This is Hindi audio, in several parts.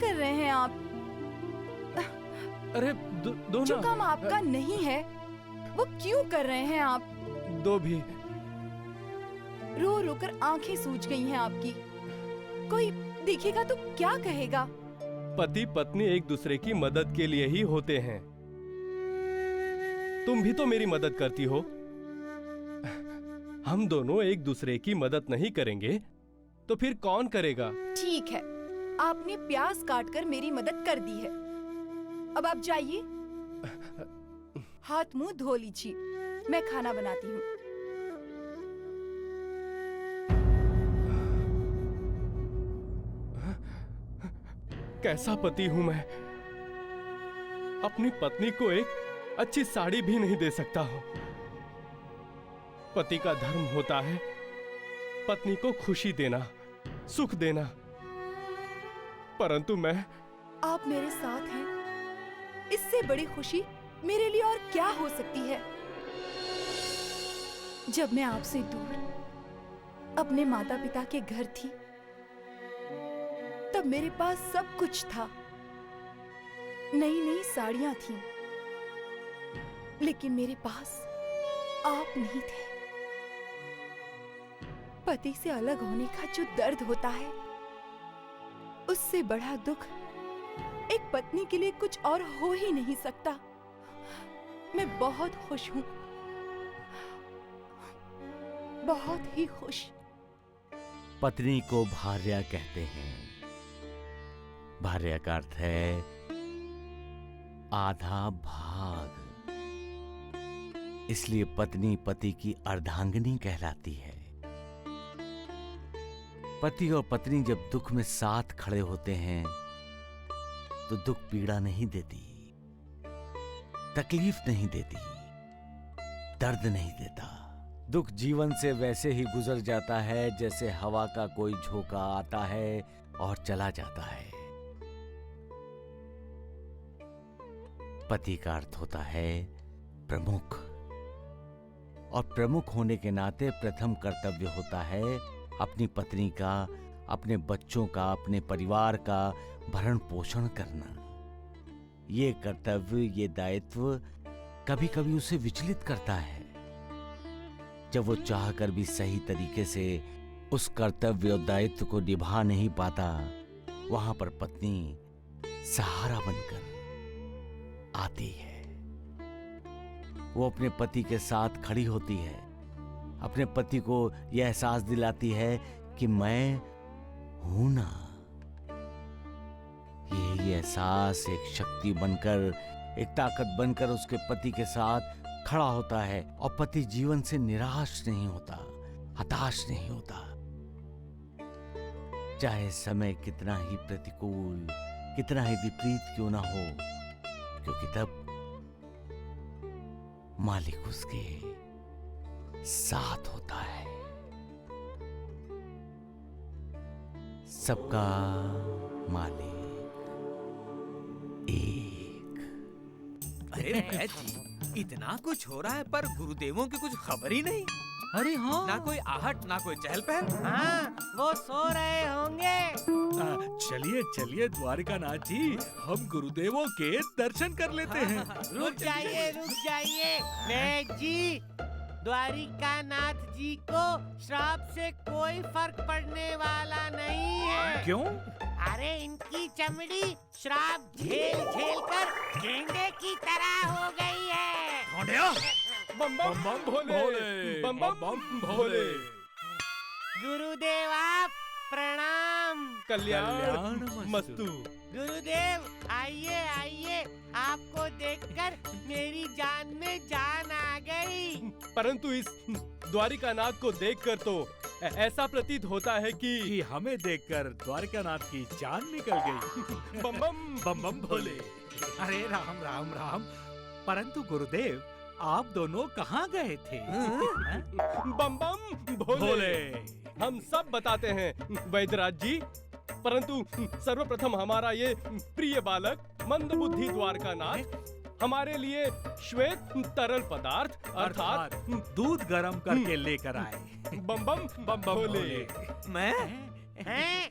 कर रहे हैं आप? अरे दो जो ना। काम आपका नहीं है वो क्यों कर रहे हैं आप? दो भी। रो रो कर आंखें सूज गई हैं आपकी। कोई देखेगा तो क्या कहेगा? पति पत्नी एक दूसरे की मदद के लिए ही होते हैं। तुम भी तो मेरी मदद करती हो। हम दोनों एक दूसरे की मदद नहीं करेंगे तो फिर कौन करेगा? ठीक है, आपने प्याज काटकर मेरी मदद कर दी है। अब आप जाइए, हाथ मुंह धो लीजिए, मैं खाना बनाती हूँ। कैसा पति हूं मैं, अपनी पत्नी को एक अच्छी साड़ी भी नहीं दे सकता हूं। पति का धर्म होता है पत्नी को खुशी देना, सुख देना, परंतु मैं। आप मेरे साथ हैं, इससे बड़ी खुशी मेरे लिए और क्या हो सकती है? जब मैं आपसे दूर अपने माता पिता के घर थी तब मेरे पास सब कुछ था, नई नई साड़ियां थीं, लेकिन मेरे पास आप नहीं थे। पति से अलग होने का जो दर्द होता है, उससे बड़ा दुख एक पत्नी के लिए कुछ और हो ही नहीं सकता। मैं बहुत खुश हूं, बहुत ही खुश। पत्नी को भार्या कहते हैं। भार्या का अर्थ है आधा भाग। इसलिए पत्नी पति की अर्धांगिनी कहलाती है। पति और पत्नी जब दुख में साथ खड़े होते हैं तो दुख पीड़ा नहीं देती, तकलीफ नहीं देती, दर्द नहीं देता। दुख जीवन से वैसे ही गुजर जाता है जैसे हवा का कोई झोंका आता है और चला जाता है। पति का अर्थ होता है प्रमुख, और प्रमुख होने के नाते प्रथम कर्तव्य होता है अपनी पत्नी का, अपने बच्चों का, अपने परिवार का भरण पोषण करना। ये कर्तव्य, ये दायित्व कभी कभी उसे विचलित करता है। जब वो चाहकर भी सही तरीके से उस कर्तव्य और दायित्व को निभा नहीं पाता, वहां पर पत्नी सहारा बनकर आती है। वो अपने पति के साथ खड़ी होती है, अपने पति को यह एहसास दिलाती है कि मैं हूं ना। ये एहसास एक शक्ति बनकर, एक ताकत बनकर उसके पति के साथ खड़ा होता है, और पति जीवन से निराश नहीं होता, हताश नहीं होता। चाहे समय कितना ही प्रतिकूल, कितना ही विपरीत क्यों ना हो, क्योंकि तब मालिक उसके साथ होता है। सबका मालिक एक। अरे भैया जी, इतना कुछ हो रहा है पर गुरुदेवों की कुछ खबर ही नहीं। अरे हाँ, ना कोई आहट, ना कोई चहल पहल। हाँ, वो सो रहे होंगे। चलिए चलिए द्वारिकानाथ जी, हम गुरुदेवों के दर्शन कर लेते हैं। रुक जाइए वैद्य जी, द्वारिकानाथ जी को श्राप से कोई फर्क पड़ने वाला नहीं है। क्यों? अरे इनकी चमड़ी श्राप झेल झेल कर गेंडे की तरह हो गई है। बम बम बम भोले, बम बम बम भोले। गुरुदेव आप प्रणाम। कल्याण मस्तु। गुरुदेव आइए, आपको देखकर मेरी जान में जान आ गई। परंतु इस द्वारिकानाथ को देखकर तो ऐसा प्रतीत होता है कि हमें देखकर द्वारिकानाथ की जान निकल गई। बम बम भोले। अरे राम राम राम, परंतु गुरुदेव आप दोनों कहाँ गए थे? बम बम भोले। हम सब बताते हैं वैद्यराज जी, परंतु सर्वप्रथम हमारा ये प्रिय बालक मंदबुद्धि द्वारकानाथ हमारे लिए श्वेत तरल पदार्थ अर्थात दूध गर्म करके लेकर आए। बम बम भोले। मैं? हैं?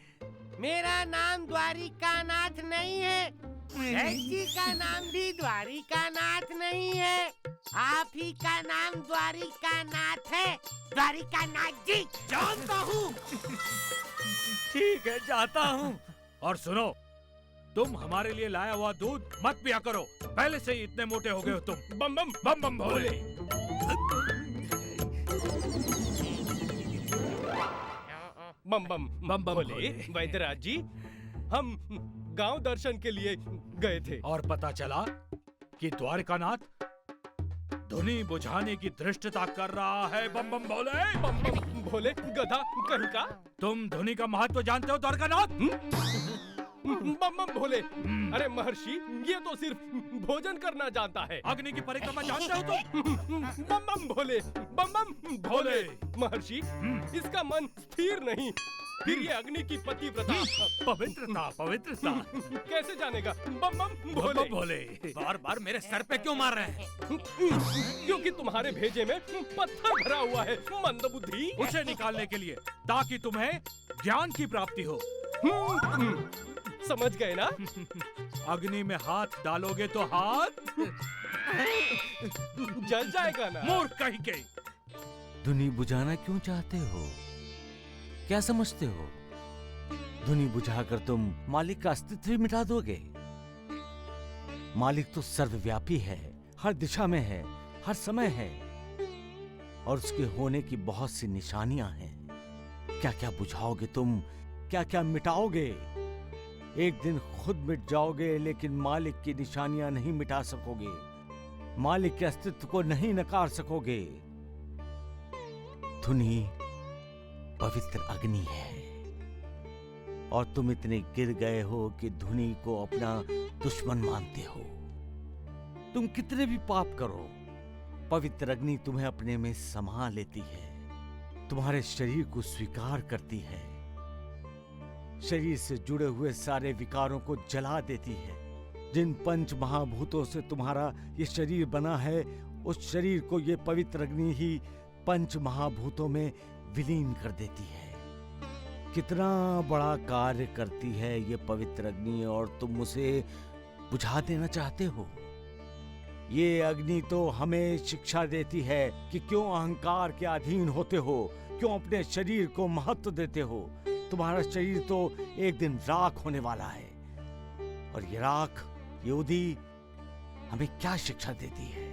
मेरा नाम द्वारिकानाथ नहीं है। सेठ जी का नाम भी द्वारिकानाथ नहीं है। आप ही का नाम द्वारिकानाथ है। द्वारिकानाथ जी। जानता हूँ। ठीक है, जाता हूँ। और सुनो, तुम हमारे लिए लाया हुआ दूध मत पिया करो। पहले से ही इतने मोटे हो गए हो तुम। बम बम बम बम भोले। बम बम बम बम भोले। भोले। वैद्यराज जी, हम गांव दर्शन के लिए गए थे। और पता चला कि द्वारिकानाथ धुनी बुझाने की धृष्टता कर रहा है। बम बम भोले। बम बम भोले गधा कहीं का। तुम धुनी का महत्व जानते हो द्वारकानाथ? बम बम भोले। अरे महर्षि, ये तो सिर्फ भोजन करना जानता है। अग्नि की परिक्रमा जानते हो तुम? बम बम भोले। बम बम भोले। महर्षि, इसका मन स्थिर नहीं। फिर ये अग्नि की पतिव्रता पवित्रता पवित्रता कैसे जानेगा? बम बम भोले। बम भोले। बार बार मेरे सर पे क्यों मार रहे हैं? क्योंकि तुम्हारे भेजे में पत्थर भरा हुआ है, मंदबुद्धि। उसे निकालने के लिए, ताकि तुम्हें ज्ञान की प्राप्ति हो। समझ गए ना? अग्नि में हाथ डालोगे तो हाथ जल जाएगा ना? मूर्ख कहीं के। धुनी बुझाना क्यों चाहते हो? क्या समझते हो? धुनी बुझाकर तुम मालिक का अस्तित्व ही मिटा दोगे? मालिक तो सर्वव्यापी है, हर दिशा में है, हर समय है, और उसके होने की बहुत सी निशानियां हैं। क्या क्या बुझाओगे तुम? क्या क्या मिटाओगे? एक दिन खुद मिट जाओगे, लेकिन मालिक की निशानियां नहीं मिटा सकोगे। मालिक के अस्तित्व को नहीं नकार सकोगे। धुनी पवित्र अग्नि है, और तुम इतने गिर गए हो कि धुनी को अपना दुश्मन मानते हो। तुम कितने भी पाप करो, पवित्र अग्नि तुम्हें अपने में समा लेती है, तुम्हारे शरीर को स्वीकार करती है, शरीर से जुड़े हुए सारे विकारों को जला देती है। जिन पंच महाभूतों से तुम्हारा ये शरीर बना है, उस शरीर को ये पवित्र अग्नि ही पंच महाभूतों में विलीन कर देती है। कितना बड़ा कार्य करती है ये पवित्र अग्नि, और तुम उसे बुझा देना चाहते हो। ये अग्नि तो हमें शिक्षा देती है कि क्यों अहंकार के अधीन होते हो, क्यों अपने शरीर को महत्व देते हो। तुम्हारा शरीर तो एक दिन राख होने वाला है, और ये राख, ये उदी हमें क्या शिक्षा देती है?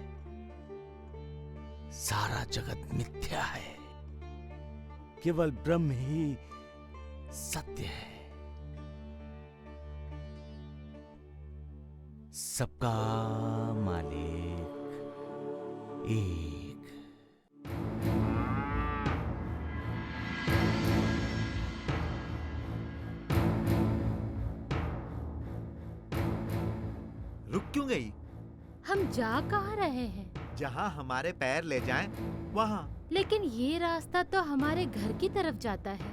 सारा जगत मिथ्या है, केवल ब्रह्म ही सत्य है। सबका मालिक एक। रुक क्यों गई? हम जा कहाँ रहे हैं? जहाँ हमारे पैर ले जाएं, वहाँ। लेकिन ये रास्ता तो हमारे घर की तरफ जाता है।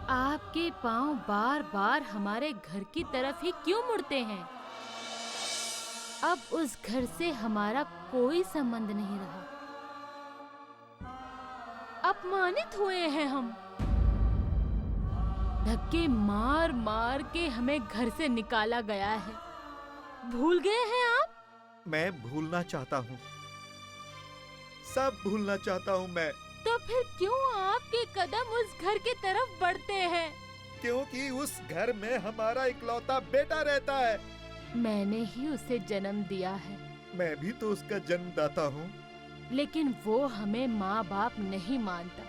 आपके पाँव बार बार हमारे घर की तरफ ही क्यों मुड़ते हैं? अब उस घर से हमारा कोई संबंध नहीं रहा। अपमानित हुए हैं हम। धक्के मार मार के हमें घर से निकाला गया है। भूल गए हैं आप? मैं भूलना चाहता हूँ, सब भूलना चाहता हूँ मैं। तो फिर क्यों आपके कदम उस घर की तरफ बढ़ते हैं? क्योंकि उस घर में हमारा इकलौता बेटा रहता है। मैंने ही उसे जन्म दिया है। मैं भी तो उसका जन्मदाता हूँ। लेकिन वो हमें माँ बाप नहीं मानता,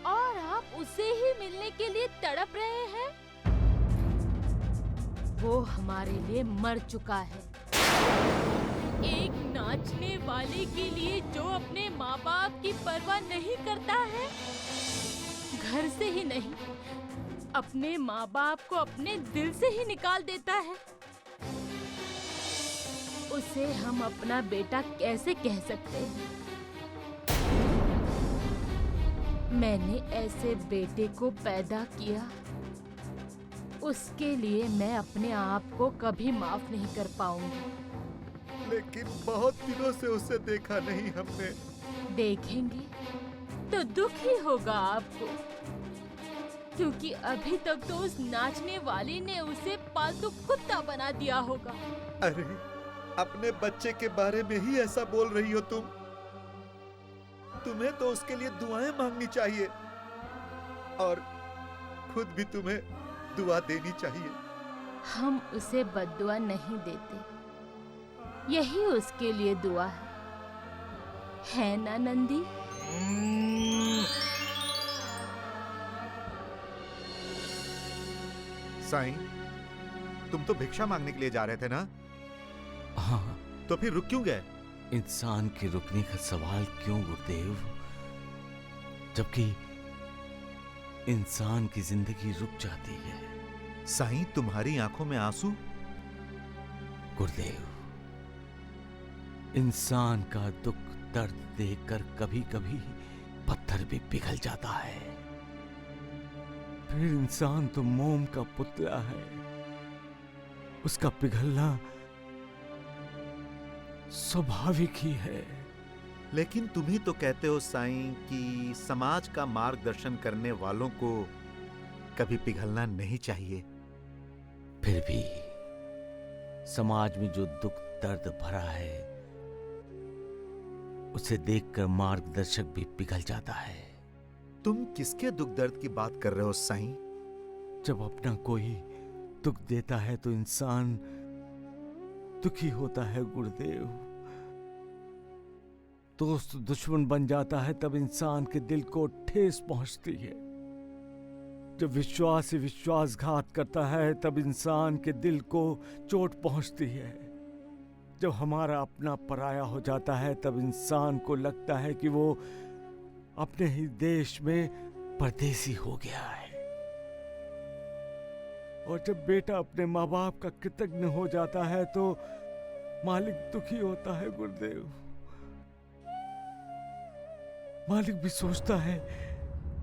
और आप उसे ही मिलने के लिए तड़प रहे हैं। वो हमारे लिए मर चुका है। एक नाचने वाले के लिए जो अपने माँ बाप की परवाह नहीं करता है, घर से ही नहीं, अपने माँ बाप को अपने दिल से ही निकाल देता है, उसे हम अपना बेटा कैसे कह सकते हैं? मैंने ऐसे बेटे को पैदा किया, उसके लिए मैं अपने आप को कभी माफ नहीं कर पाऊंगी। लेकिन बहुत दिनों से उसे देखा नहीं हमने। देखेंगे तो दुख ही होगा आपको। क्योंकि अभी तक तो उस नाचने वाले ने उसे पालतू कुत्ता बना दिया होगा। अरे, अपने बच्चे के बारे में ही ऐसा बोल रही हो तुम? तुम्हें तो उसके लिए दुआएं मांगनी चाहिए और खुद भी तुम्हें दुआ देनी चाहिए। हम उसे बद्दुआ नहीं देते, यही उसके लिए दुआ है ना नंदी? साईं, तुम तो भिक्षा मांगने के लिए जा रहे थे ना? हाँ, तो फिर रुक क्यों गए? इंसान के रुकने का सवाल क्यों गुरुदेव, जबकि इंसान की जिंदगी रुक जाती है। साईं, तुम्हारी आंखों में आंसू? गुरुदेव, इंसान का दुख दर्द देखकर कभी कभी पत्थर भी पिघल जाता है। फिर इंसान तो मोम का पुतला है, उसका पिघलना स्वाभाविक ही है। लेकिन तुम ही तो कहते हो साईं कि समाज का मार्गदर्शन करने वालों को कभी पिघलना नहीं चाहिए। फिर भी समाज में जो दुख दर्द भरा है उसे देखकर मार्गदर्शक भी पिघल जाता है। तुम किसके दुख दर्द की बात कर रहे हो साईं? जब अपना कोई दुख देता है तो इंसान दुखी होता है गुरुदेव। दोस्त दुश्मन बन जाता है तब इंसान के दिल को ठेस पहुंचती है। जब विश्वास से विश्वासघात करता है तब इंसान के दिल को चोट पहुंचती है। जब हमारा अपना पराया हो जाता है तब इंसान को लगता है कि वो अपने ही देश में परदेसी हो गया है। और जब बेटा अपने माँ बाप का कृतज्ञ हो जाता है तो मालिक दुखी होता है गुरुदेव। मालिक भी सोचता है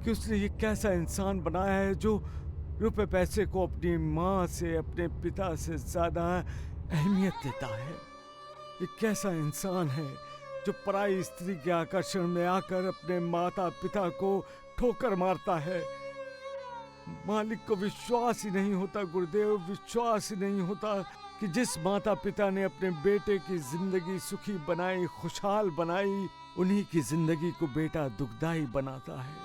कि उसने ये कैसा इंसान बनाया है जो रुपए पैसे को अपनी माँ से, अपने पिता से ज्यादा अहमियत देता है। ये कैसा इंसान है जो पराई स्त्री के आकर्षण में आकर अपने माता पिता को ठोकर मारता है। मालिक को विश्वास ही नहीं होता गुरुदेव, विश्वास ही नहीं होता कि जिस माता पिता ने अपने बेटे की जिंदगी सुखी बनाई, खुशहाल बनाई, उन्हीं की जिंदगी को बेटा दुखदाई बनाता है।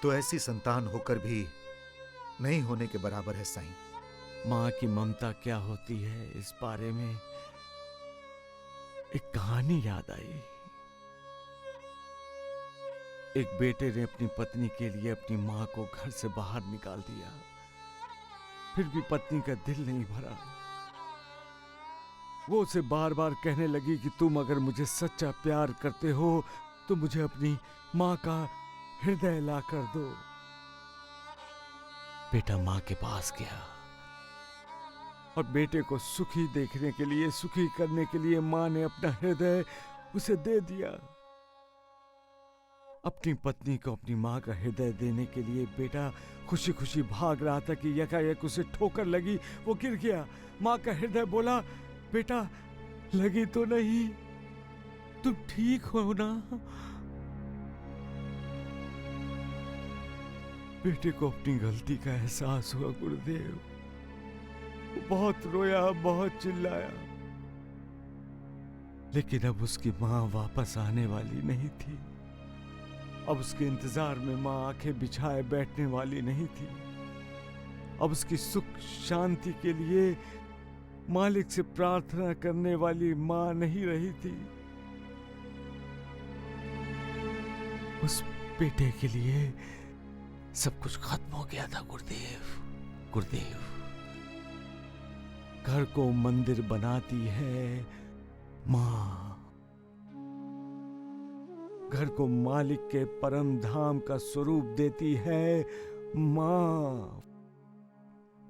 तो ऐसी संतान होकर भी नहीं होने के बराबर है साईं। माँ की ममता क्या होती है, इस बारे में एक कहानी याद आई। एक बेटे ने अपनी पत्नी के लिए अपनी माँ को घर से बाहर निकाल दिया, फिर भी पत्नी का दिल नहीं भरा। वो उसे बार बार कहने लगी कि तुम अगर मुझे सच्चा प्यार करते हो तो मुझे अपनी माँ का हृदय ला कर दो। बेटा माँ के पास गया और बेटे को सुखी देखने के लिए, सुखी करने के लिए माँ ने अपना हृदय उसे दे दिया। अपनी पत्नी को अपनी माँ का हृदय देने के लिए बेटा खुशी खुशी भाग रहा था कि यकायक उसे ठोकर लगी, वो गिर गया। माँ का हृदय बोला, बेटा लगी तो नहीं, तुम ठीक हो ना? बेटे को अपनी गलती का एहसास हुआ गुरुदेव। वो बहुत रोया, बहुत चिल्लाया, लेकिन अब उसकी माँ वापस आने वाली नहीं थी। अब उसके इंतजार में माँ आंखें बिछाए बैठने वाली नहीं थी। अब उसकी सुख शांति के लिए मालिक से प्रार्थना करने वाली माँ नहीं रही थी। उस बेटे के लिए सब कुछ खत्म हो गया था गुरुदेव। गुरुदेव, घर को मंदिर बनाती है माँ, घर को मालिक के परम धाम का स्वरूप देती है माँ।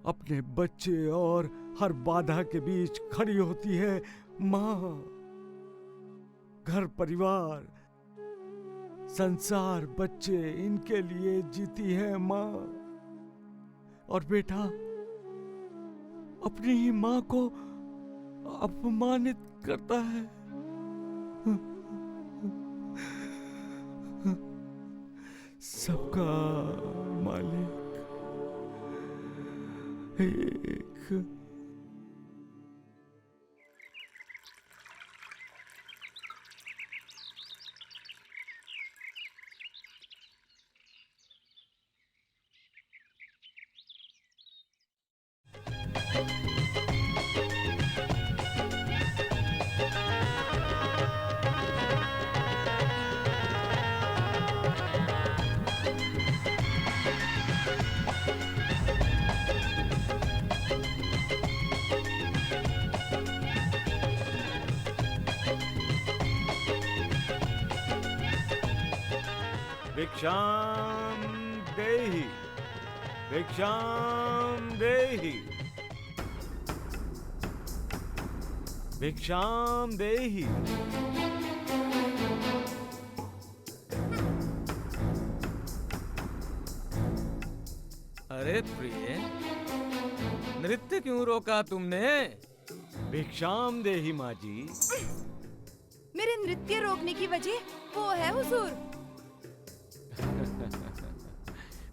अपने बच्चे और हर बाधा के बीच खड़ी होती है माँ। घर परिवार, संसार, बच्चे, इनके लिए जीती है माँ। और बेटा अपनी ही माँ को अपमानित करता है। सबका मालिक एक भिक्षाम देहि, भिक्षाम देहि, भिक्षाम देहि। अरे प्रिय, नृत्य क्यों रोका तुमने? भिक्षाम देहि माँ जी। मेरे नृत्य रोकने की वजह वो है हुजूर।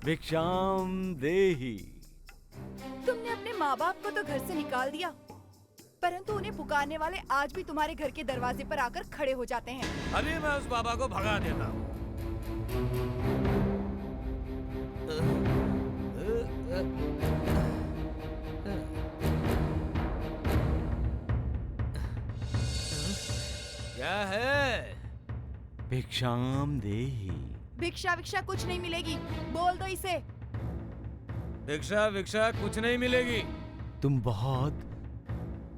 भिक्षाम देहि। तुमने अपने माँ बाप को तो घर से निकाल दिया, परंतु उन्हें पुकारने वाले आज भी तुम्हारे घर के दरवाजे पर आकर खड़े हो जाते हैं। अभी मैं उस बाबा को भगा देता हूँ। क्या है? भिक्षाम देहि। भिक्षा विक्षा कुछ नहीं मिलेगी, बोल दो इसे। भिक्षा विक्षा कुछ नहीं मिलेगी। तुम बहुत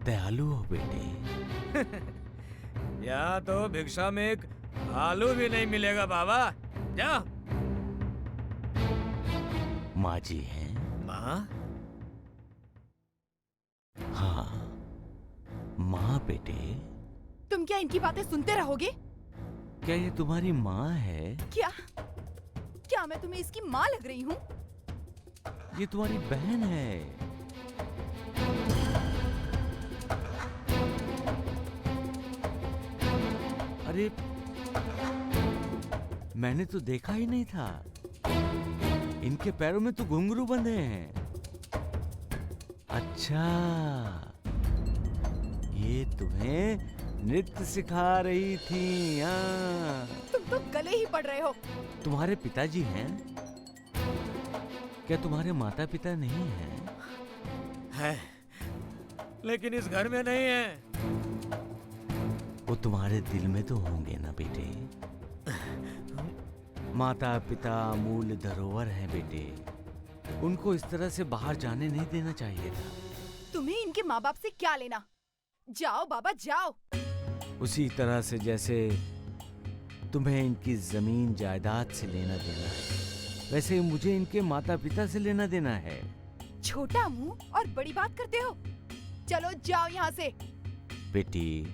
दयालु हो बेटे। यहाँ तो भिक्षा में एक आलू भी नहीं मिलेगा बाबा। जा। माँ जी हैं? माँ? हाँ, माँ बेटे। तुम क्या इनकी बातें सुनते रहोगे? क्या ये तुम्हारी माँ है? क्या मैं तुम्हें इसकी माँ लग रही हूँ? ये तुम्हारी बहन है। अरे, मैंने तो देखा ही नहीं था। इनके पैरों में तो घुंघरू बंधे हैं। अच्छा, ये तुम्हें नृत्य सिखा रही थी। हाँ। तुम तो गले ही पड़ रहे हो। तुम्हारे पिताजी हैं? क्या तुम्हारे माता पिता नहीं हैं? है, लेकिन इस घर में नहीं है। वो तुम्हारे दिल में तो होंगे ना बेटे। माता पिता अमूल्य धरोहर हैं बेटे। उनको इस तरह से बाहर जाने नहीं देना चाहिए था। तुम्हें इनके माँ बाप से क्या लेना? जाओ बाबा जाओ। उसी तरह से जैसे तुम्हें इनकी जमीन जायदाद से लेना देना है, वैसे मुझे इनके माता पिता से लेना देना है। छोटा मुंह और बड़ी बात करते हो। चलो जाओ यहाँ से। बेटी,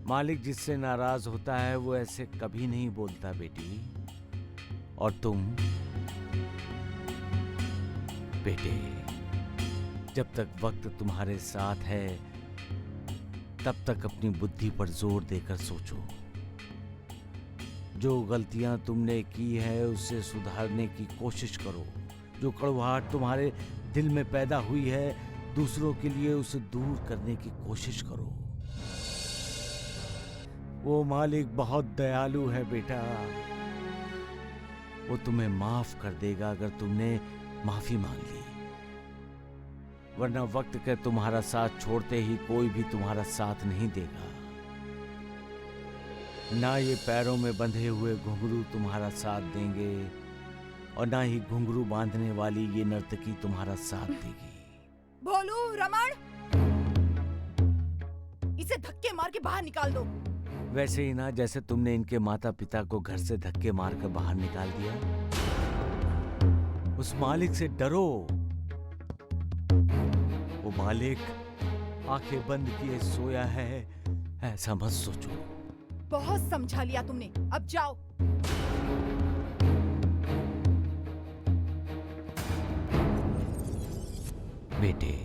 मालिक जिससे नाराज होता है वो ऐसे कभी नहीं बोलता बेटी। और तुम बेटे, जब तक वक्त तुम्हारे साथ है तब तक अपनी बुद्धि पर जोर देकर सोचो। जो गलतियां तुमने की है उसे सुधारने की कोशिश करो। जो कड़वाहट तुम्हारे दिल में पैदा हुई है, दूसरों के लिए उसे दूर करने की कोशिश करो। वो मालिक बहुत दयालु है बेटा। वो तुम्हें माफ कर देगा अगर तुमने माफी मांग ली। वरना वक्त के तुम्हारा साथ छोड़ते ही कोई भी तुम्हारा साथ नहीं देगा। ना ये पैरों में बंधे हुए घुंघरू तुम्हारा साथ देंगे और ना ही घुंघरू बांधने वाली ये नर्तकी तुम्हारा साथ देगी। भोलू, रमण, इसे धक्के मार के बाहर निकाल दो। वैसे ही ना जैसे तुमने इनके माता पिता को घर से धक्के मारकर बाहर निकाल दिया। उस मालिक से डरो। वो मालिक आंखें बंद किए सोया है, ऐसा मत सोचो। बहुत समझा लिया तुमने, अब जाओ। बेटे,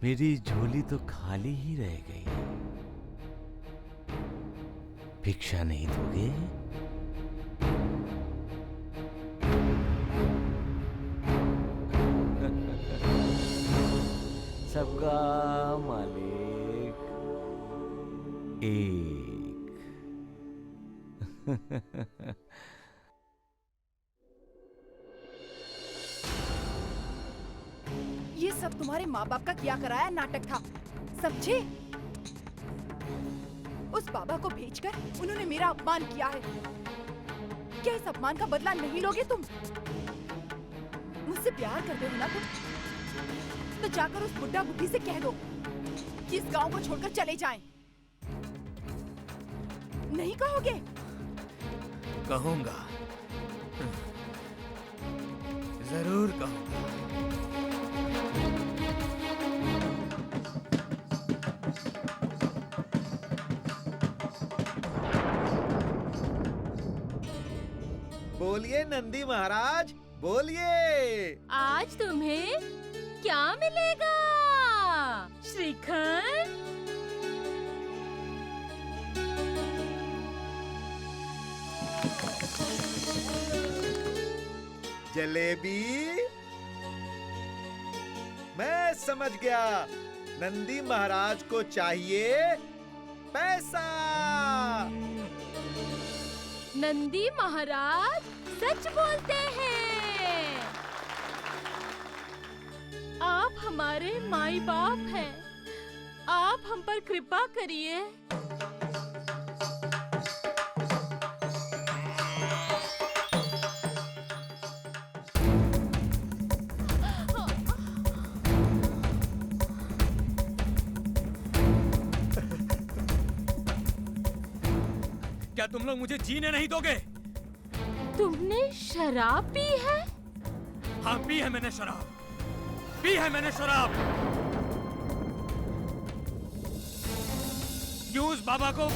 मेरी झोली तो खाली ही रह गई। भिक्षा नहीं दोगे? सबका मालिक एक। ये सब तुम्हारे माँ बाप का किया कराया नाटक था, समझे? उस बाबा को भेजकर उन्होंने मेरा अपमान किया है। क्या इस अपमान का बदला नहीं लोगे तुम? मुझसे प्यार करते हो ना तुम? तो जाकर उस बुड्ढा बुड्ढी से कह दो कि इस गांव को छोड़कर चले जाएं। नहीं कहोगे? कहूंगा, जरूर कहूंगा। बोलिए नंदी महाराज, बोलिए। आज तुम्हें क्या मिलेगा? श्रीखंड? जलेबी? मैं समझ गया, नंदी महाराज को चाहिए पैसा। नंदी महाराज सच बोलते हैं। आप हमारे माई बाप हैं। आप हम पर कृपा करिए। क्या तुम लोग मुझे जीने नहीं दोगे? तुमने शराब पी है? हाँ, पी है मैंने शराब, पी है मैंने शराब। क्यों उस बाबा को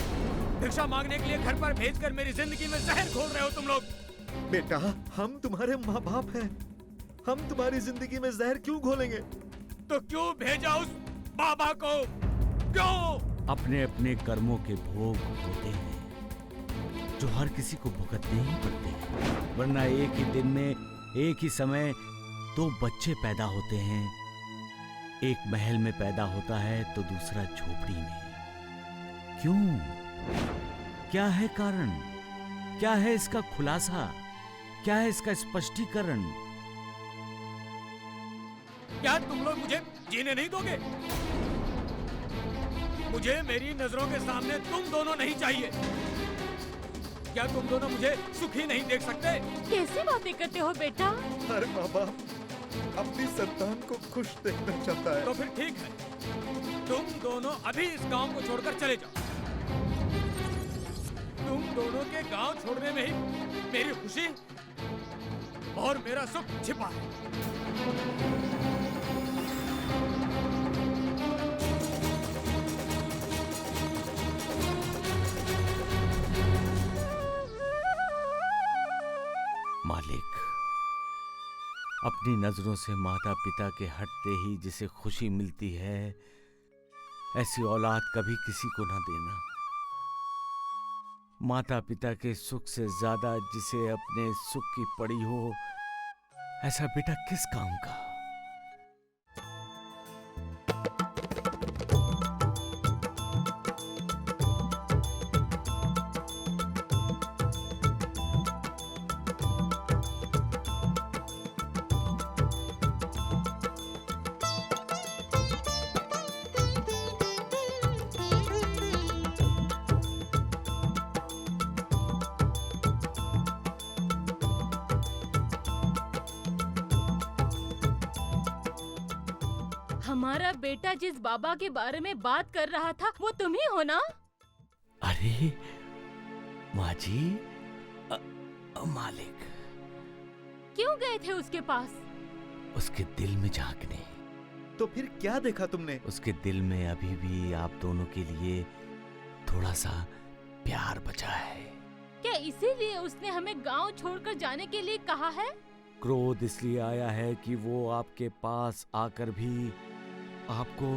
भिक्षा मांगने के लिए घर पर भेजकर मेरी जिंदगी में जहर घोल रहे हो तुम लोग? बेटा, हम तुम्हारे माँ बाप हैं। हम तुम्हारी जिंदगी में जहर क्यों घोलेंगे? तो क्यों भेजा उस बाबा को? क्यों? अपने अपने कर्मों के भोग होते हैं जो हर किसी को भुगतने ही पड़ते हैं, वरना एक ही दिन में एक ही समय दो बच्चे पैदा होते हैं। एक महल में पैदा होता है तो दूसरा झोपड़ी में। क्यों? क्या है कारण? क्या है इसका खुलासा? क्या है इसका स्पष्टीकरण? क्या तुम लोग मुझे जीने नहीं दोगे? मुझे मेरी नजरों के सामने तुम दोनों नहीं चाहिए। क्या तुम दोनों मुझे सुखी नहीं देख सकते? कैसी बातें करते हो बेटा? हर माँ बाप अपनी संतान को खुश देखना चाहता है। तो फिर ठीक है, तुम दोनों अभी इस गांव को छोड़कर चले जाओ। तुम दोनों के गांव छोड़ने में ही मेरी खुशी और मेरा सुख छिपा है। मालिक, अपनी नजरों से माता पिता के हटते ही जिसे खुशी मिलती है, ऐसी औलाद कभी किसी को ना देना। माता पिता के सुख से ज्यादा जिसे अपने सुख की पड़ी हो, ऐसा बेटा किस काम का? हमारा बेटा जिस बाबा के बारे में बात कर रहा था वो तुम ही हो ना? अरे माँ जी, मालिक क्यों गए थे उसके पास? उसके दिल में झांकने। तो फिर क्या देखा तुमने? उसके दिल में अभी भी आप दोनों के लिए थोड़ा सा प्यार बचा है। क्या इसीलिए उसने हमें गांव छोड़कर जाने के लिए कहा है? क्रोध इसलिए आया है कि वो आपके पास आकर भी आपको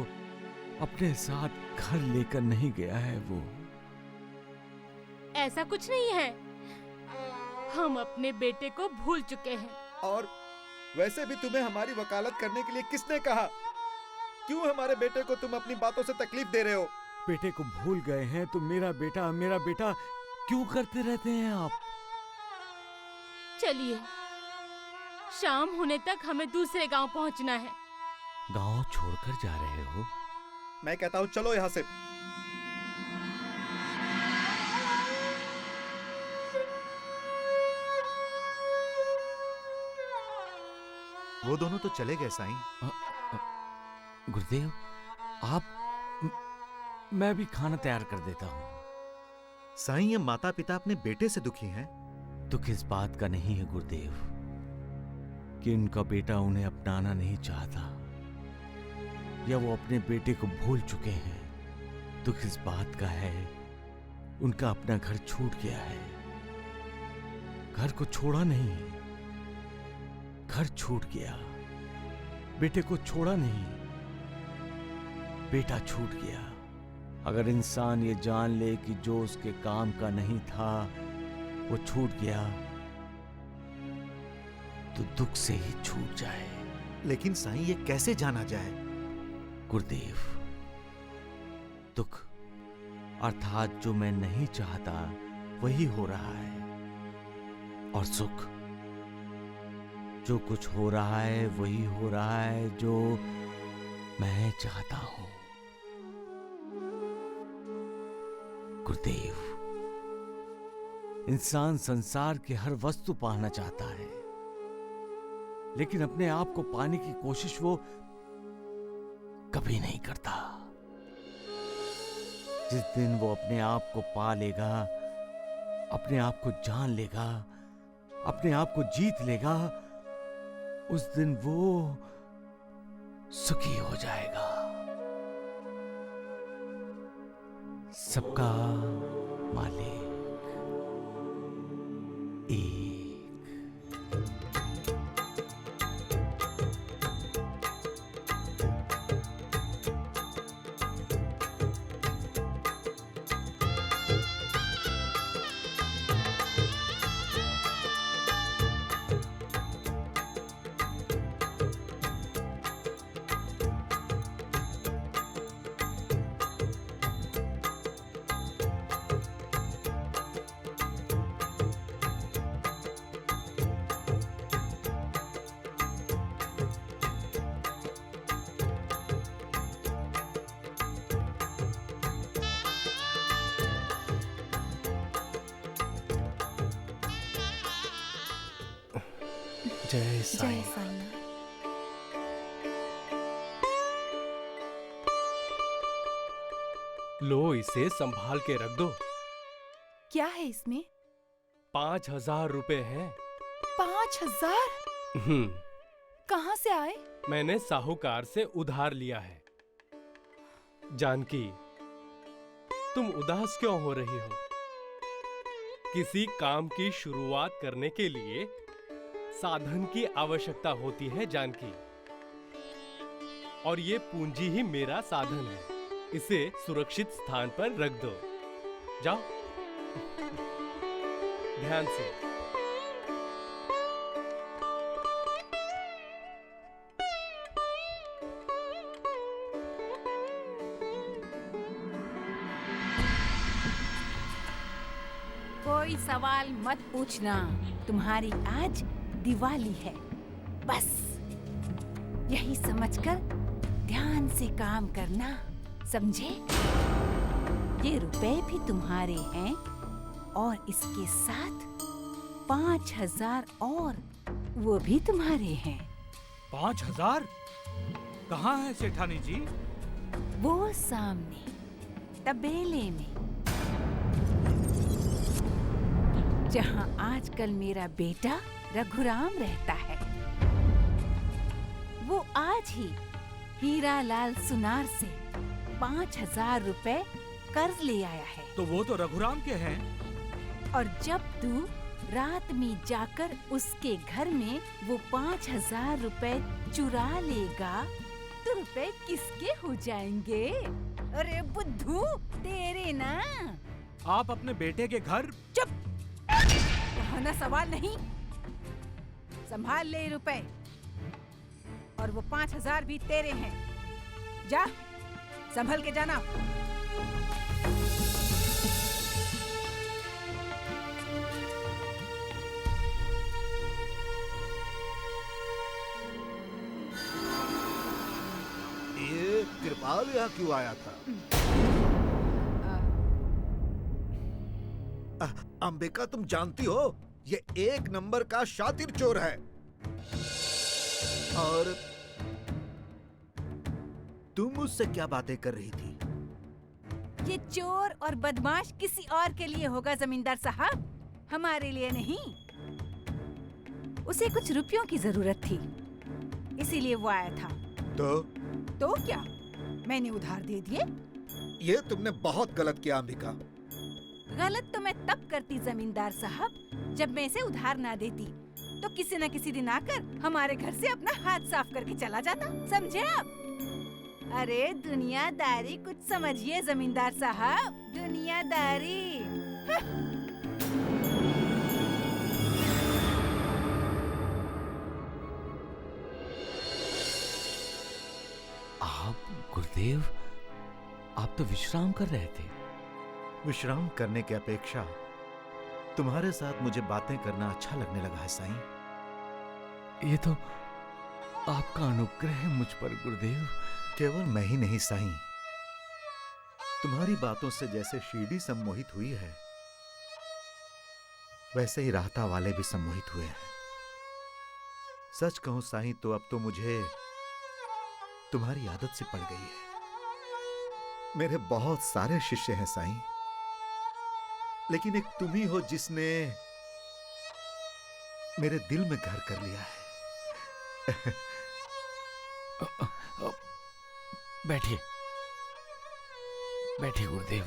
अपने साथ घर लेकर नहीं गया है। वो ऐसा कुछ नहीं है। हम अपने बेटे को भूल चुके हैं। और वैसे भी तुम्हें हमारी वकालत करने के लिए किसने कहा? क्यों हमारे बेटे को तुम अपनी बातों से तकलीफ दे रहे हो? बेटे को भूल गए हैं तो मेरा बेटा क्यों करते रहते हैं आप? चलिए, शाम होने तक हमें दूसरे गांव पहुंचना है। गांव छोड़कर जा रहे हो? मैं कहता हूँ चलो यहाँ से। वो दोनों तो चले गए साईं। गुरुदेव, मैं भी खाना तैयार कर देता हूँ। साईं, ये माता पिता अपने बेटे से दुखी हैं। दुख इस बात का नहीं है गुरुदेव कि उनका बेटा उन्हें अपनाना नहीं चाहता या वो अपने बेटे को भूल चुके हैं। दुख इस बात का है उनका अपना घर छूट गया है। घर को छोड़ा नहीं, घर छूट गया। बेटे को छोड़ा नहीं, बेटा छूट गया। अगर इंसान ये जान ले कि जो उसके काम का नहीं था वो छूट गया तो दुख से ही छूट जाए। लेकिन साईं, ये कैसे जाना जाए? गुरुदेव, दुख अर्थात जो मैं नहीं चाहता वही हो रहा है, और सुख जो कुछ हो रहा है वही हो रहा है जो मैं चाहता हूं। गुरुदेव, इंसान संसार की हर वस्तु पाना चाहता है, लेकिन अपने आप को पाने की कोशिश वो कभी नहीं करता। जिस दिन वो अपने आप को पा लेगा, अपने आप को जान लेगा, अपने आप को जीत लेगा, उस दिन वो सुखी हो जाएगा। सबका मालिक एक। जय साईं। जय साईं। लो, इसे संभाल के रख दो। क्या है इसमें? 5,000 रुपए हैं। 5,000? कहाँ से आए? मैंने साहूकार से उधार लिया है। जानकी, तुम उदास क्यों हो रही हो? किसी काम की शुरुआत करने के लिए साधन की आवश्यकता होती है जानकी, और ये पूंजी ही मेरा साधन है। इसे सुरक्षित स्थान पर रख दो। जाओ, ध्यान से। कोई सवाल मत पूछना, तुम्हारी आज दिवाली है। बस यही समझकर ध्यान से काम करना, समझे? ये रुपए भी तुम्हारे हैं और इसके साथ 5,000 और वो भी तुम्हारे हैं। 5,000? कहाँ है सेठानी जी? वो सामने तबेले में, जहाँ आजकल मेरा बेटा रघुराम रहता है। वो आज ही हीरालाल सुनार से 5,000 रुपए कर्ज ले आया है। तो वो तो रघुराम के हैं। और जब तू रात में जाकर उसके घर में वो 5,000 रुपए चुरा लेगा तो रुपए किसके हो जाएंगे? अरे बुद्धू, तेरे ना। आप अपने बेटे के घर। चुप! कहना सवाल नहीं। संभाल ले रुपए, और वो 5,000 भी तेरे हैं। जा, संभल के जाना। ये कृपाल यहाँ क्यों आया था? अंबिका, तुम जानती हो ये एक नंबर का शातिर चोर है। और तुम मुझसे क्या बातें कर रही थी? ये चोर और बदमाश किसी और के लिए होगा जमींदार साहब, हमारे लिए नहीं। उसे कुछ रुपयों की जरूरत थी, इसीलिए वो आया था। तो क्या मैंने उधार दे दिए? ये तुमने बहुत गलत किया अंबिका। गलत तो मैं तब करती जमींदार साहब, जब मैं इसे उधार ना देती तो किसी न किसी दिन आकर हमारे घर से अपना हाथ साफ करके चला जाता, समझे आप? अरे दुनियादारी कुछ समझिए जमींदार साहब, दुनियादारी। आप गुरुदेव, आप तो विश्राम कर रहे थे। विश्राम करने की अपेक्षा तुम्हारे साथ मुझे बातें करना अच्छा लगने लगा है साईं। ये तो आपका अनुग्रह है मुझ पर गुरुदेव। केवल मैं ही नहीं साईं, तुम्हारी बातों से जैसे शिरडी सम्मोहित हुई है, वैसे ही राहता वाले भी सम्मोहित हुए हैं। सच कहूं साईं तो अब तो मुझे तुम्हारी आदत सी पड़ गई है। मेरे बहुत सारे शिष्य हैं साईं, लेकिन एक तुम ही हो जिसने मेरे दिल में घर कर लिया है। बैठिए, बैठिए गुरुदेव।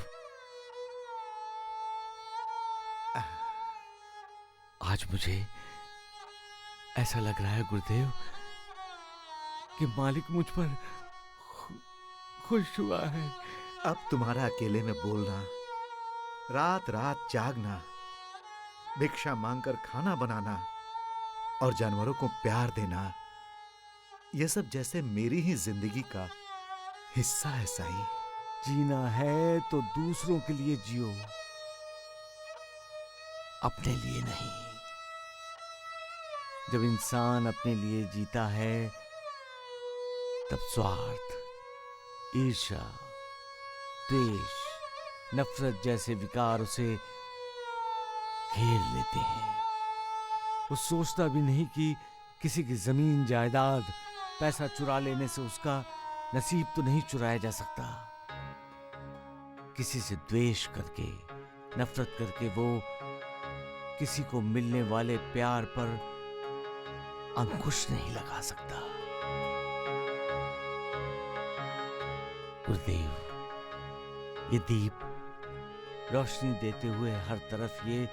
आज मुझे ऐसा लग रहा है गुरुदेव कि मालिक मुझ पर खुश हुआ है। अब तुम्हारा अकेले में बोलना, रात रात जागना, भिक्षा मांगकर खाना बनाना और जानवरों को प्यार देना, यह सब जैसे मेरी ही जिंदगी का हिस्सा है साईं। जीना है तो दूसरों के लिए जियो, अपने लिए नहीं। जब इंसान अपने लिए जीता है तब स्वार्थ, ईर्ष्या, द्वेष, नफरत जैसे विकार उसे घेर लेते हैं। वो सोचता भी नहीं कि किसी की जमीन जायदाद, पैसा चुरा लेने से उसका नसीब तो नहीं चुराया जा सकता। किसी से द्वेष करके, नफरत करके वो किसी को मिलने वाले प्यार पर अंकुश नहीं लगा सकता। गुरुदेव, ये दीप रोशनी देते हुए हर तरफ ये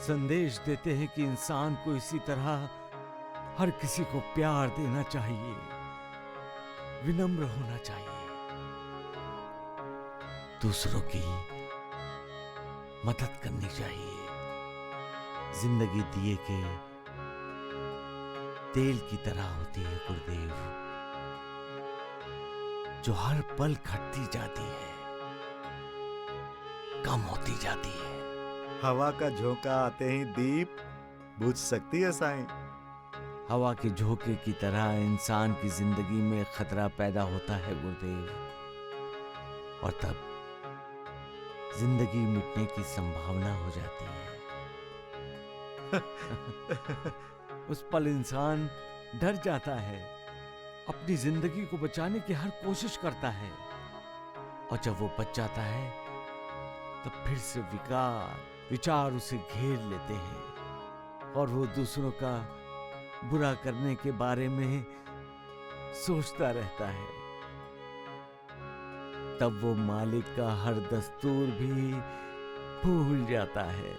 संदेश देते हैं कि इंसान को इसी तरह हर किसी को प्यार देना चाहिए, विनम्र होना चाहिए, दूसरों की मदद करनी चाहिए। जिंदगी दिए के तेल की तरह होती है गुरुदेव, जो हर पल घटती जाती है, कम होती जाती है। हवा का झोंका आते ही दीप बुझ सकती है साईं। हवा के झोंके की तरह इंसान की जिंदगी में खतरा पैदा होता है गुरुदेव, और तब जिंदगी मिटने की संभावना हो जाती है। उस पल इंसान डर जाता है, अपनी जिंदगी को बचाने की हर कोशिश करता है, और जब वो बच जाता है तब फिर से विचार उसे घेर लेते हैं, और वो दूसरों का बुरा करने के बारे में सोचता रहता है। तब वो मालिक का हर दस्तूर भी भूल जाता है।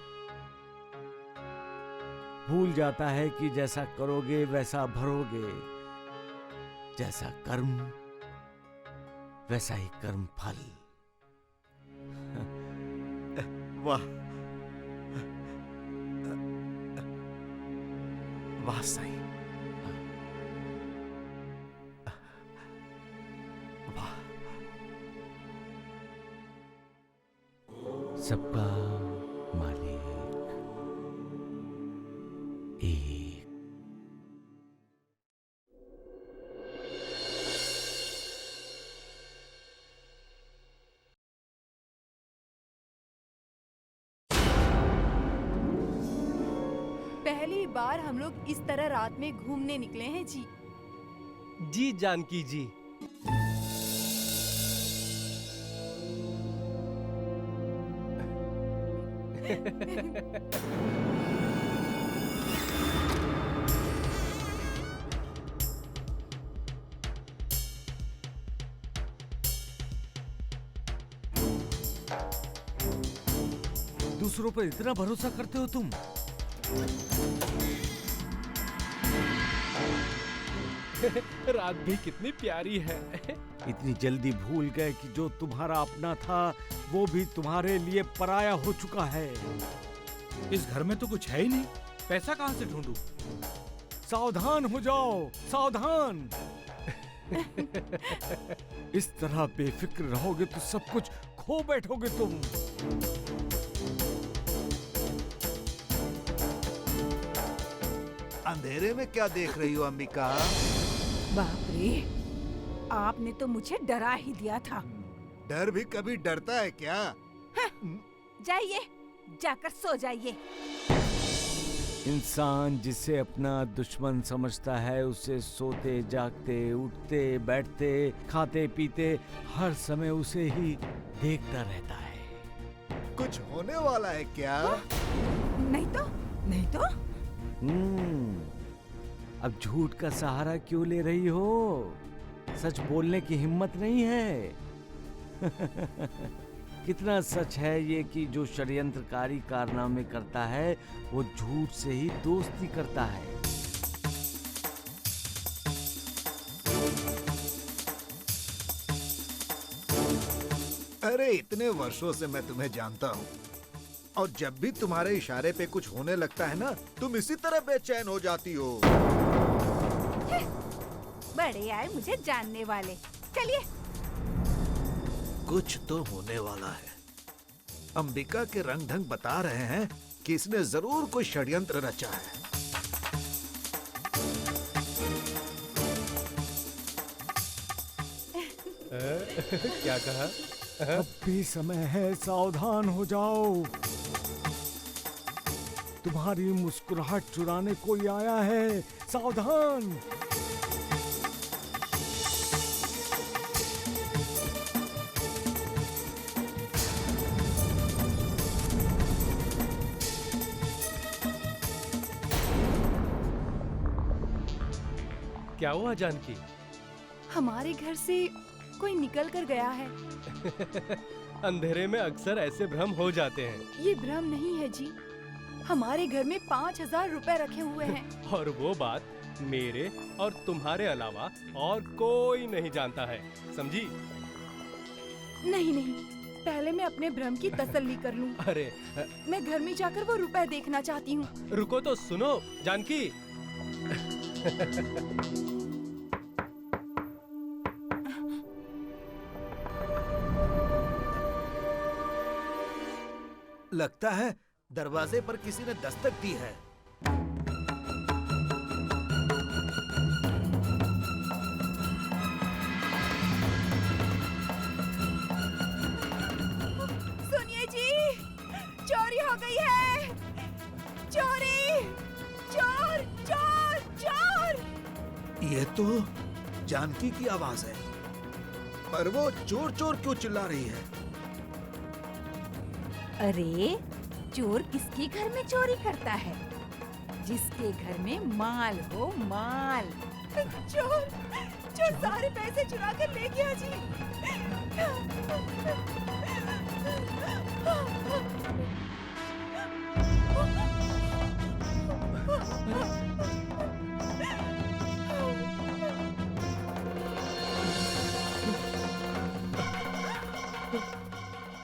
भूल जाता है कि जैसा करोगे वैसा भरोगे, जैसा कर्म वैसा ही कर्म फल। वाह वाह साईं, वाह। सबका मालिक एक। पहली बार हम लोग इस तरह रात में घूमने निकले हैं जी। जी जानकी जी। दूसरों पर इतना भरोसा करते हो तुम? रात भी कितनी प्यारी है। इतनी जल्दी भूल गए कि जो तुम्हारा अपना था वो भी तुम्हारे लिए पराया हो चुका है। इस घर में तो कुछ है ही नहीं, पैसा कहाँ से ढूंढूं? सावधान हो जाओ, सावधान। इस तरह बेफिक्र रहोगे तो सब कुछ खो बैठोगे तुम। अंधेरे में क्या देख रही हो अंबिका? बाप रे, आपने तो मुझे डरा ही दिया था। डर भी कभी डरता है क्या? जाइए, जाकर सो जाइए। इंसान जिसे अपना दुश्मन समझता है उसे सोते जागते उठते बैठते खाते पीते हर समय उसे ही देखता रहता है। कुछ होने वाला है क्या? नहीं तो, नहीं तो। अब झूठ का सहारा क्यों ले रही हो? सच बोलने की हिम्मत नहीं है। कितना सच है ये कि जो षड्यंत्रकारी कारनामे करता है वो झूठ से ही दोस्ती करता है। अरे इतने वर्षों से मैं तुम्हें जानता हूँ और जब भी तुम्हारे इशारे पे कुछ होने लगता है ना, तुम इसी तरह बेचैन हो जाती हो। बड़े आए मुझे जानने वाले। चलिए। कुछ तो होने वाला है। अंबिका के रंग ढंग बता रहे हैं कि इसने जरूर कोई षड्यंत्र रचा है। क्या कहा? अब भी समय है, सावधान हो जाओ। तुम्हारी मुस्कुराहट चुराने कोई आया है, सावधान। क्या हुआ जानकी? हमारे घर से कोई निकल कर गया है। अंधेरे में अक्सर ऐसे भ्रम हो जाते हैं। ये भ्रम नहीं है जी। हमारे घर में 5000 रुपए रखे हुए हैं। और वो बात मेरे और तुम्हारे अलावा और कोई नहीं जानता है, समझी? नहीं नहीं, पहले मैं अपने भ्रम की तसल्ली कर लूं। अरे मैं घर में जाकर वो रुपए देखना चाहती हूँ। रुको तो सुनो जानकी। लगता है दरवाजे पर किसी ने दस्तक दी है। सुनिए जी, चोरी हो गई है। चोरी! चोर! चोर! चोर! ये तो जानकी की आवाज है, पर वो चोर चोर क्यों चिल्ला रही है? अरे, चोर किसके घर में चोरी करता है? जिसके घर में माल हो, माल। चोर! चोर सारे पैसे चुरा कर ले गया जी।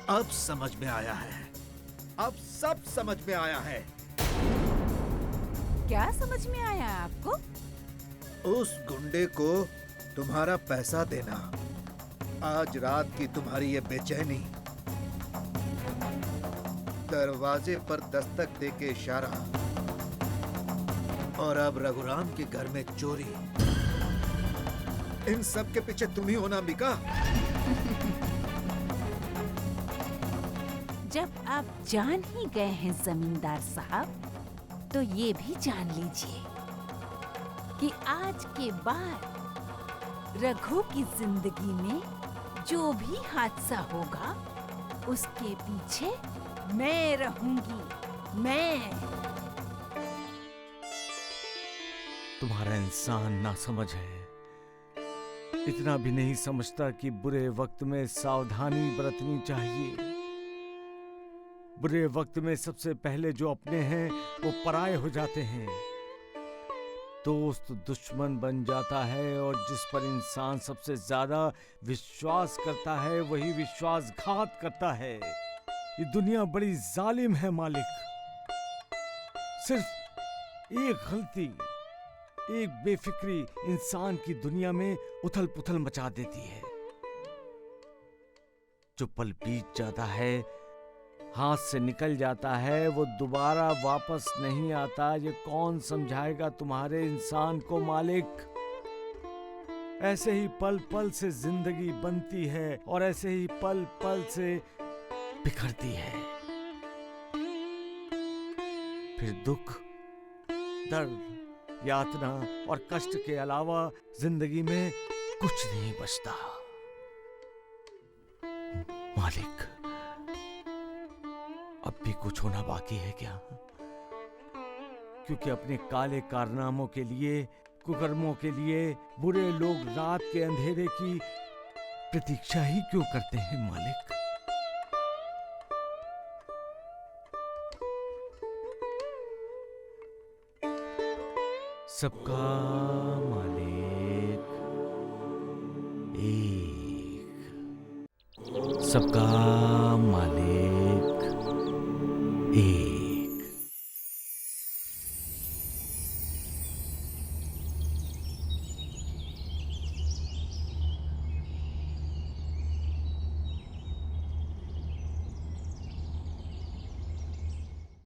अब समझ में आया है। अब सब समझ में आया है। क्या समझ में आया आपको? उस गुंडे को तुम्हारा पैसा देना, आज रात की तुम्हारी ये बेचैनी, दरवाजे पर दस्तक दे के इशारा, और अब रघुराम के घर में चोरी। इन सब के पीछे तुम ही हो ना अंबिका? जब आप जान ही गए हैं जमींदार साहब, तो ये भी जान लीजिए कि आज के बाद रघु की जिंदगी में जो भी हादसा होगा, उसके पीछे मैं रहूंगी। मैं। तुम्हारा इंसान नासमझ है, इतना भी नहीं समझता कि बुरे वक्त में सावधानी बरतनी चाहिए। बुरे वक्त में सबसे पहले जो अपने हैं वो पराये हो जाते हैं। दोस्त दुश्मन बन जाता है, और जिस पर इंसान सबसे ज्यादा विश्वास करता है वही विश्वासघात करता है। ये दुनिया बड़ी जालिम है मालिक। सिर्फ एक गलती, एक बेफिक्री इंसान की दुनिया में उथल पुथल मचा देती है। जो पल बीत जाता है, हाथ से निकल जाता है, वो दोबारा वापस नहीं आता। ये कौन समझाएगा तुम्हारे इंसान को मालिक? ऐसे ही पल पल से जिंदगी बनती है, और ऐसे ही पल पल से बिखरती है। फिर दुख, दर्द, यातना और कष्ट के अलावा जिंदगी में कुछ नहीं बचता। मालिक, अब भी कुछ होना बाकी है क्या? क्योंकि अपने काले कारनामों के लिए, कुकर्मों के लिए बुरे लोग रात के अंधेरे की प्रतीक्षा ही क्यों करते हैं मालिक? सबका मालिक एक, सबका मालिक एक।